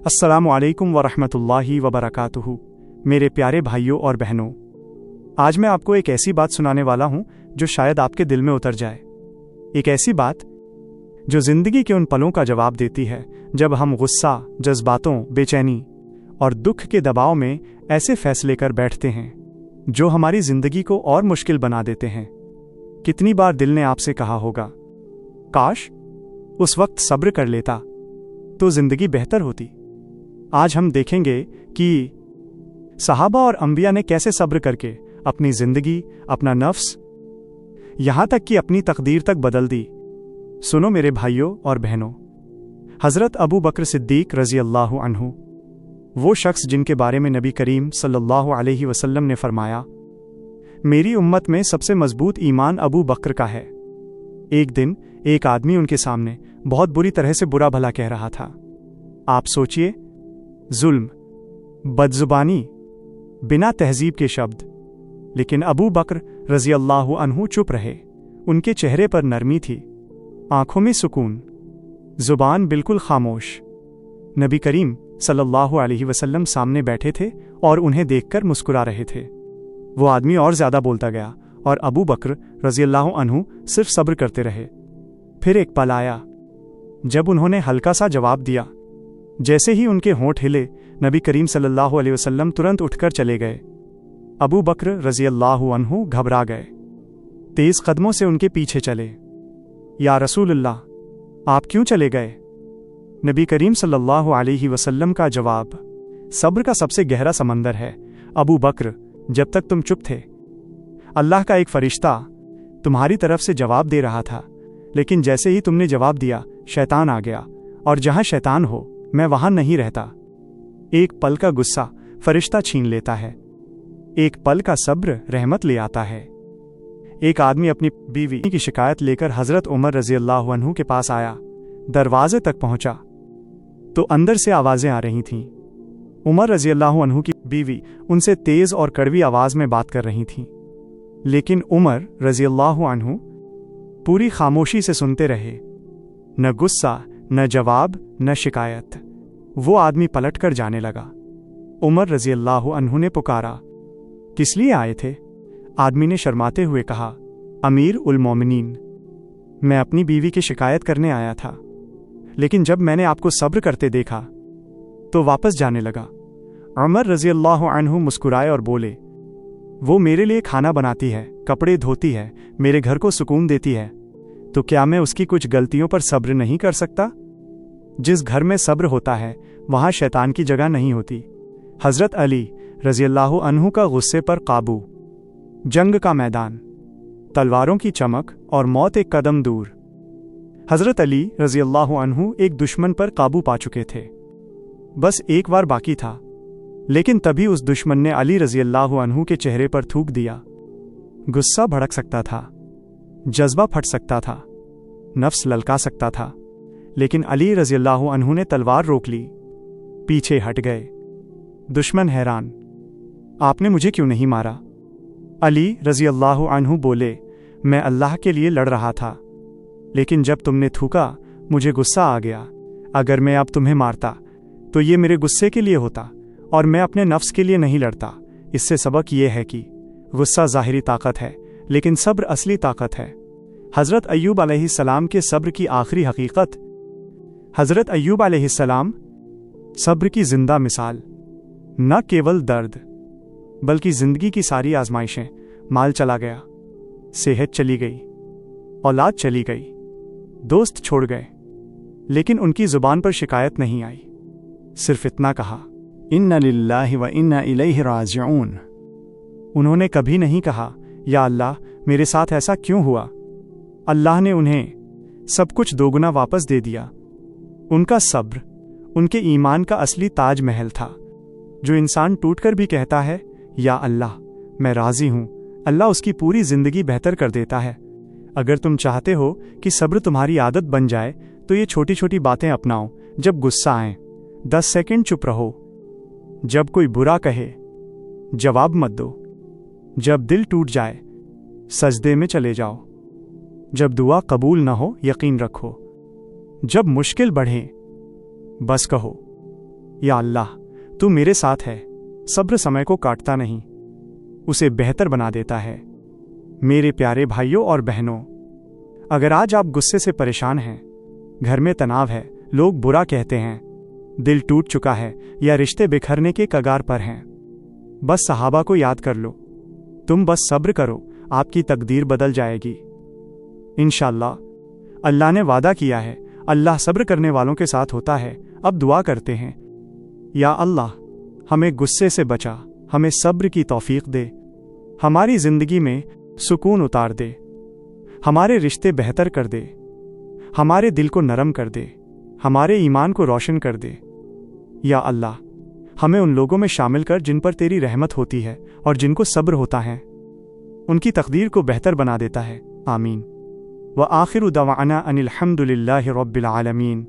अस्सलामु अलैकुम वरहमतुल्लाहि वबरकातुहू। मेरे प्यारे भाइयों और बहनों, आज मैं आपको एक ऐसी बात सुनाने वाला हूं जो शायद आपके दिल में उतर जाए। एक ऐसी बात जो जिंदगी के उन पलों का जवाब देती है जब हम गुस्सा, जज्बातों, बेचैनी और दुख के दबाव में ऐसे फैसले कर बैठते हैं जो हमारी जिंदगी को और मुश्किल बना देते हैं। कितनी बार दिल ने आपसे कहा होगा, काश उस वक्त सब्र कर लेता तो जिंदगी बेहतर होती। आज हम देखेंगे कि सहाबा और अंबिया ने कैसे सब्र करके अपनी जिंदगी, अपना नफ्स, यहां तक कि अपनी तकदीर तक बदल दी। सुनो मेरे भाइयों और बहनों, हजरत अबू बकर सिद्दीक रजी अल्लाह अन्हु, वो शख्स जिनके बारे में नबी करीम सल्लल्लाहु अलैहि वसल्लम ने फरमाया, मेरी उम्मत में सबसे मजबूत ईमान अबू बकर का है। एक दिन एक आदमी उनके सामने बहुत बुरी तरह से बुरा भला कह रहा था। आप सोचिए, जुल्म, बदजुबानी, बिना तहजीब के शब्द। लेकिन अबू बकर रजी अल्लाह अन्हु चुप रहे। उनके चेहरे पर नरमी थी, आंखों में सुकून, जुबान बिल्कुल खामोश। नबी करीम सल्लल्लाहु अलैहि वसल्लम सामने बैठे थे और उन्हें देखकर मुस्कुरा रहे थे। वो आदमी और ज्यादा बोलता गया और अबू बकर रजी अल्लाह अन्हु सिर्फ सब्र करते रहे। फिर एक पल आया जब उन्होंने हल्का सा जवाब दिया। जैसे ही उनके होंठ हिले, नबी करीम सल्लल्लाहु अलैहि वसल्लम तुरंत उठकर चले गए। अबू बकर रजी अल्लाह अन्हु घबरा गए, तेज कदमों से उनके पीछे चले। या रसूलल्लाह, आप क्यों चले गए? नबी करीम सल्लल्लाहु अलैहि वसल्लम का जवाब, सब्र का सबसे गहरा समंदर है अबू बकर। जब तक तुम चुप थे, अल्लाह का एक फरिश्ता तुम्हारी तरफ से जवाब दे रहा था, लेकिन जैसे ही तुमने जवाब दिया, शैतान आ गया, और जहां शैतान हो मैं वहां नहीं रहता। एक पल का गुस्सा फरिश्ता छीन लेता है, एक पल का सब्र रहमत ले आता है। एक आदमी अपनी बीवी की शिकायत लेकर हजरत उमर रजी अल्लाह अन्हु के पास आया। दरवाजे तक पहुंचा तो अंदर से आवाजें आ रही थीं। उमर रजी अल्लाह अन्हु की बीवी उनसे तेज और कड़वी आवाज में बात कर रही थीं, लेकिन उमर रजी अल्लाह अन्हु पूरी खामोशी से सुनते रहे। न गुस्सा, न जवाब, न शिकायत। वो आदमी पलटकर जाने लगा। उमर रजी अल्लाह अन्हु ने पुकारा, किस लिए आए थे? आदमी ने शर्माते हुए कहा, अमीर उल मोमिनीन, मैं अपनी बीवी की शिकायत करने आया था, लेकिन जब मैंने आपको सब्र करते देखा तो वापस जाने लगा। उमर रजी अल्लाह अन्हु मुस्कुराए और बोले, वो मेरे लिए खाना बनाती है, कपड़े धोती है, मेरे घर को सुकून देती है, तो क्या मैं उसकी कुछ गलतियों पर सब्र नहीं कर सकता? जिस घर में सब्र होता है वहां शैतान की जगह नहीं होती। हजरत अली रजी अल्लाह अन्हु का गुस्से पर काबू। जंग का मैदान, तलवारों की चमक और मौत एक कदम दूर। हजरत अली रजी अल्लाह अन्हु एक दुश्मन पर काबू पा चुके थे। बस एक बार बाकी था, लेकिन तभी उस दुश्मन ने अली रजी अल्लाह अन्हु के चेहरे पर थूक दिया। गुस्सा भड़क सकता था, जज्बा फट सकता था, नफ्स ललका सकता था, लेकिन अली रजी अल्लाह अन्हु ने तलवार रोक ली, पीछे हट गए। दुश्मन हैरान, आपने मुझे क्यों नहीं मारा? अली रजी अल्लाह अन्हु बोले, मैं अल्लाह के लिए लड़ रहा था, लेकिन जब तुमने थूका मुझे गुस्सा आ गया। अगर मैं अब तुम्हें मारता तो ये मेरे गुस्से के लिए होता और मैं अपने नफ्स के लिए नहीं लड़ता। इससे सबक ये है कि गुस्सा ज़ाहिरी ताकत है, लेकिन सब्र असली ताकत है। हज़रत अय्यूब अलैहिस्सलाम के सब्र की आखिरी हकीकत। हज़रत अय्यूब अलैहिस्सलाम सब्र की जिंदा मिसाल। न केवल दर्द बल्कि जिंदगी की सारी आजमाइशें। माल चला गया, सेहत चली गई, औलाद चली गई, दोस्त छोड़ गए, लेकिन उनकी जुबान पर शिकायत नहीं आई। सिर्फ इतना कहा, इन्ना लिल्लाहि व इन्ना इलैहि राजिऊन। उन्होंने कभी नहीं कहा, या अल्लाह मेरे साथ ऐसा क्यों हुआ। अल्लाह ने उन्हें सब कुछ दोगुना वापस दे दिया। उनका सब्र उनके ईमान का असली ताज महल था। जो इंसान टूटकर भी कहता है, या अल्लाह मैं राजी हूं, अल्लाह उसकी पूरी जिंदगी बेहतर कर देता है। अगर तुम चाहते हो कि सब्र तुम्हारी आदत बन जाए तो ये छोटी छोटी बातें अपनाओ। जब गुस्सा आए 10 सेकंड चुप रहो। जब कोई बुरा कहे जवाब मत दो। जब दिल टूट जाए सजदे में चले जाओ। जब दुआ कबूल न हो यकीन रखो। जब मुश्किल बढ़े बस कहो, یا اللہ تو میرے ساتھ ہے، صبر سمے کو کاٹتا نہیں، اسے بہتر بنا دیتا ہے۔ میرے پیارے بھائیوں اور بہنوں، اگر آج آپ غصے سے پریشان ہیں، گھر میں تناؤ ہے، لوگ برا کہتے ہیں، دل ٹوٹ چکا ہے یا رشتے بکھرنے کے کگار پر ہیں، بس صحابہ کو یاد کر لو، تم بس صبر کرو، آپ کی تقدیر بدل جائے گی انشاءاللہ۔ اللہ نے وعدہ کیا ہے، اللہ صبر کرنے والوں کے ساتھ ہوتا ہے۔ اب دعا کرتے ہیں، یا اللہ ہمیں غصے سے بچا، ہمیں صبر کی توفیق دے، ہماری زندگی میں سکون اتار دے، ہمارے رشتے بہتر کر دے، ہمارے دل کو نرم کر دے، ہمارے ایمان کو روشن کر دے۔ یا اللہ ہمیں ان لوگوں میں شامل کر جن پر تیری رحمت ہوتی ہے اور جن کو صبر ہوتا ہے، ان کی تقدیر کو بہتر بنا دیتا ہے۔ آمین۔ وآخر دعوانا ان الحمد للہ رب العالمین۔